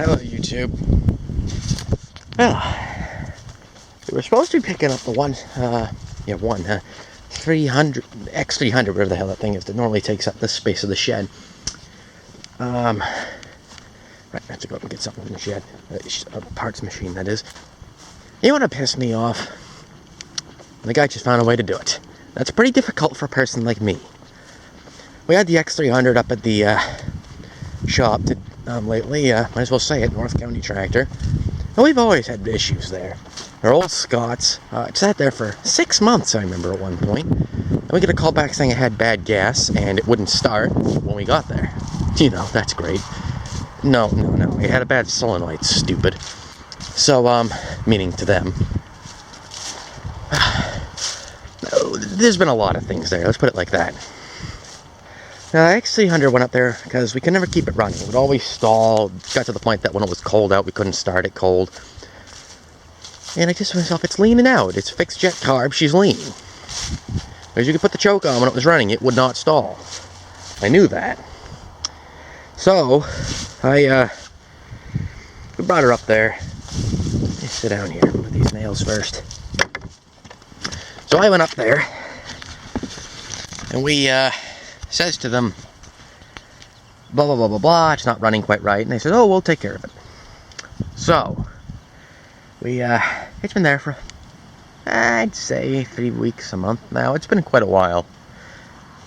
Hello, YouTube. Well, we were supposed to be picking up the 300, X300, whatever the hell that thing is, that normally takes up the space of the shed. Right, I have to go up and get something in the shed. A parts machine, that is. You want to piss me off? The guy just found a way to do it. That's pretty difficult for a person like me. We had the X300 up at the shop lately, might as well say it, North County Tractor. And we've always had issues there. They're old Scots. It sat there for 6 months, I remember, at one point. And we get a call back saying it had bad gas and it wouldn't start when we got there. You know, that's great. No. It had a bad solenoid, stupid. So, meaning to them. There's been a lot of things there, let's put it like that. Now, X300 went up there because we could never keep it running. It would always stall. Got to the point that when it was cold out, we couldn't start it cold. And I just thought to myself, it's leaning out. It's fixed jet carb, she's leaning. Because you could put the choke on when it was running, it would not stall. I knew that. So, we brought her up there. Let me sit down here with these nails first. So I went up there, and we, says to them, blah, blah, blah, blah, blah, it's not running quite right. And they said, oh, we'll take care of it. So, it's been there for, I'd say 3 weeks, a month now. It's been quite a while.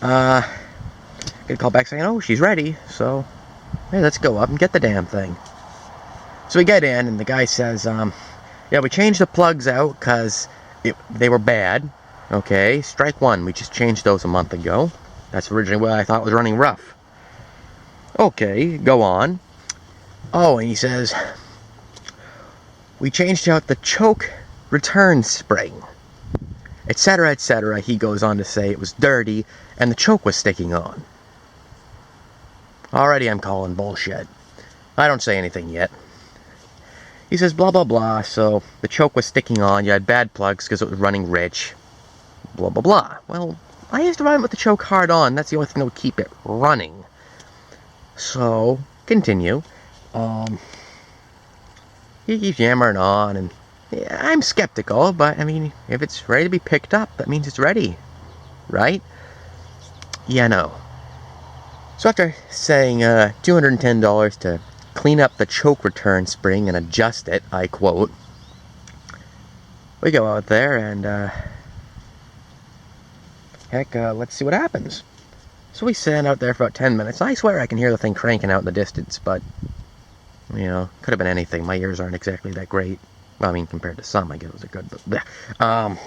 Get a call back saying, oh, she's ready. So, hey, let's go up and get the damn thing. So we get in, and the guy says, yeah, we changed the plugs out because they were bad. Okay, strike one. We just changed those a month ago. That's originally what I thought was running rough. Okay, go on. Oh, and he says, we changed out the choke return spring, etc., etc. He goes on to say it was dirty and the choke was sticking on. Already I'm calling bullshit. I don't say anything yet. He says blah, blah, blah, so the choke was sticking on, you had bad plugs because it was running rich, blah, blah, blah. Well, I used to run with the choke hard on. That's the only thing that would keep it running. So, continue. He keeps yammering on, and yeah, I'm skeptical, but, I mean, if it's ready to be picked up, that means it's ready, right? Yeah, no. So after saying $210 to clean up the choke return spring and adjust it, I quote, we go out there and, let's see what happens. So we stand out there for about 10 minutes. I swear I can hear the thing cranking out in the distance, but, you know, could have been anything. My ears aren't exactly that great. Well, I mean, compared to some, I guess they're good, but, well,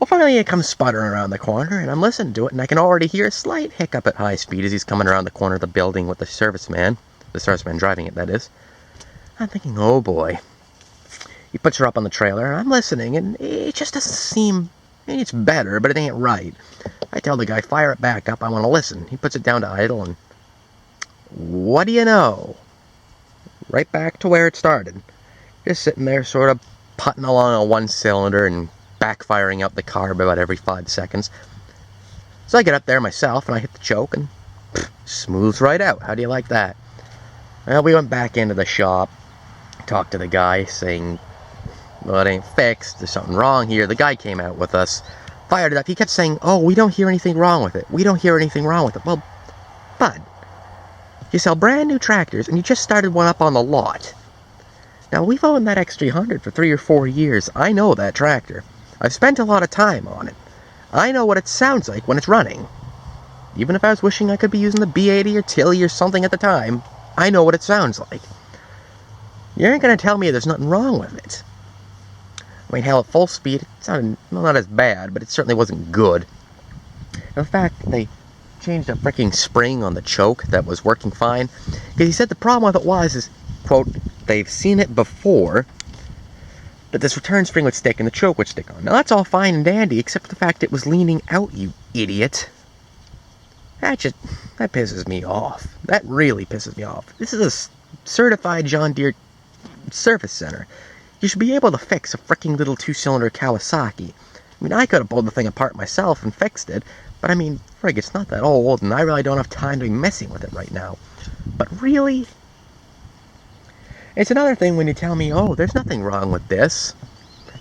finally it comes sputtering around the corner, and I'm listening to it, and I can already hear a slight hiccup at high speed as he's coming around the corner of the building with the serviceman driving it, that is. I'm thinking, oh boy. He puts her up on the trailer, and I'm listening, and it just doesn't seem... It's better, but it ain't right. I tell the guy, fire it back up, I want to listen. He puts it down to idle, and what do you know? Right back to where it started. Just sitting there, sort of putting along on one cylinder and backfiring out the carb about every 5 seconds. So I get up there myself, and I hit the choke, and smooths right out. How do you like that? Well, we went back into the shop, talked to the guy, saying, well, it ain't fixed, there's something wrong here. The guy came out with us, fired it up. He kept saying, oh, we don't hear anything wrong with it. We don't hear anything wrong with it. Well, bud, you sell brand new tractors, and you just started one up on the lot. Now, we've owned that X300 for 3 or 4 years. I know that tractor. I've spent a lot of time on it. I know what it sounds like when it's running. Even if I was wishing I could be using the B80 or Tilly or something at the time, I know what it sounds like. You ain't gonna tell me there's nothing wrong with it. I mean, hell, at full speed, it sounded, well, not as bad, but it certainly wasn't good. In fact, they changed a freaking spring on the choke that was working fine. Because he said the problem with it is, quote, they've seen it before, that this return spring would stick and the choke would stick on. Now, that's all fine and dandy, except for the fact it was leaning out, you idiot. That pisses me off. That really pisses me off. This is a certified John Deere service center. You should be able to fix a freaking little 2-cylinder Kawasaki. I mean, I could have pulled the thing apart myself and fixed it, but I mean, frig, it's not that old, and I really don't have time to be messing with it right now. But really? It's another thing when you tell me, oh, there's nothing wrong with this.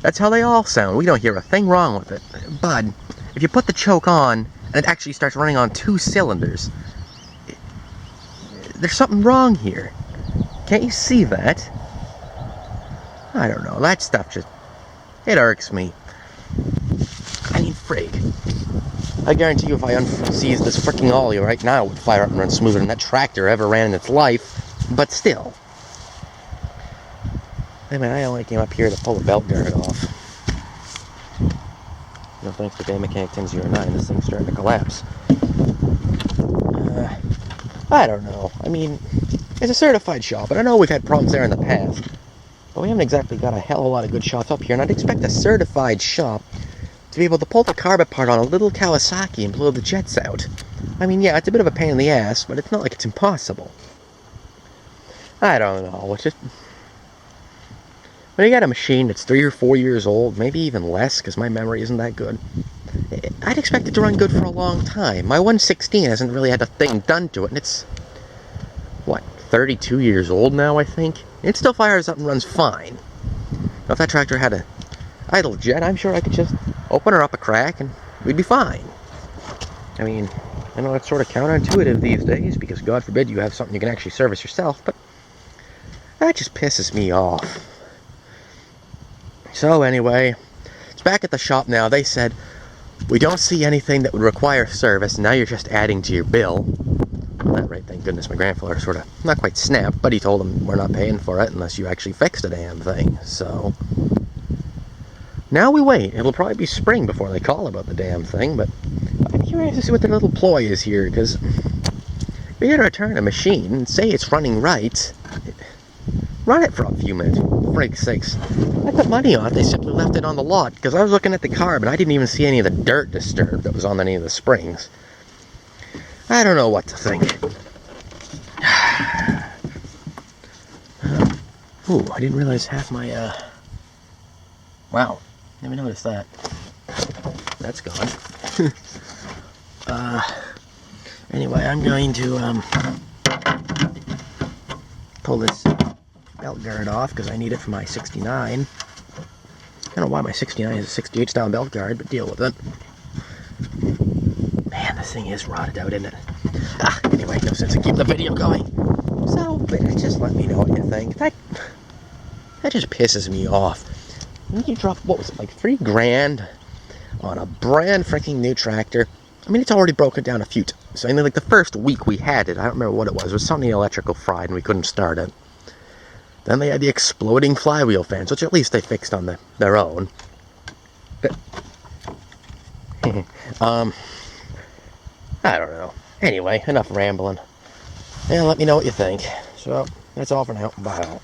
That's how they all sound. We don't hear a thing wrong with it. Bud, if you put the choke on and it actually starts running on 2 cylinders, there's something wrong here. Can't you see that? I don't know. That stuff just, it irks me. I mean, frig. I guarantee you if I unseized this freaking ollie right now, it would fire up and run smoother than that tractor ever ran in its life. But still. I mean, I only came up here to pull the belt guard off. No thanks to Day Mechanic 1009, this thing's starting to collapse. I don't know. I mean, it's a certified shop, and I know we've had problems there in the past. But we haven't exactly got a hell of a lot of good shops up here, and I'd expect a certified shop to be able to pull the carb apart on a little Kawasaki and blow the jets out. I mean, yeah, it's a bit of a pain in the ass, but it's not like it's impossible. I don't know. It's just, when you got a machine that's 3 or 4 years old, maybe even less, because my memory isn't that good, I'd expect it to run good for a long time. My 116 hasn't really had a thing done to it, and it's, what, 32 years old now, I think? It still fires up and runs fine. Now, if that tractor had a idle jet, I'm sure I could just open her up a crack and we'd be fine. I mean, I know it's sort of counterintuitive these days, because God forbid you have something you can actually service yourself, but that just pisses me off. So anyway, it's back at the shop now. They said, we don't see anything that would require service, now you're just adding to your bill. Well, that right, thank goodness my grandfather sort of, not quite snapped, but he told him we're not paying for it unless you actually fix the damn thing. So now we wait. It'll probably be spring before they call about the damn thing, but I'm curious to see what their little ploy is here, because if you're going to return a machine and say it's running right, run it for a few minutes, for frig's sakes. I put money on it, they simply left it on the lot, because I was looking at the carb and I didn't even see any of the dirt disturbed that was on any of the springs. I don't know what to think. Ooh, I didn't realize half my, wow, never noticed that. That's gone. Anyway, I'm going to, pull this belt guard off, because I need it for my 69. I don't know why my 69 is a 68 style belt guard, but deal with it. Man, this thing is rotted out, isn't it? Anyway, no sense in keeping the video going. So, just let me know what you think. That just pisses me off. You drop, what was it, like $3,000 on a brand freaking new tractor. I mean, it's already broken down a few times. So, I mean, like the first week we had it, I don't remember what it was. It was something electrical fried and we couldn't start it. Then they had the exploding flywheel fans, which at least they fixed on their own. But, I don't know. Anyway, enough rambling. Yeah, let me know what you think. So, that's all for now. Bye.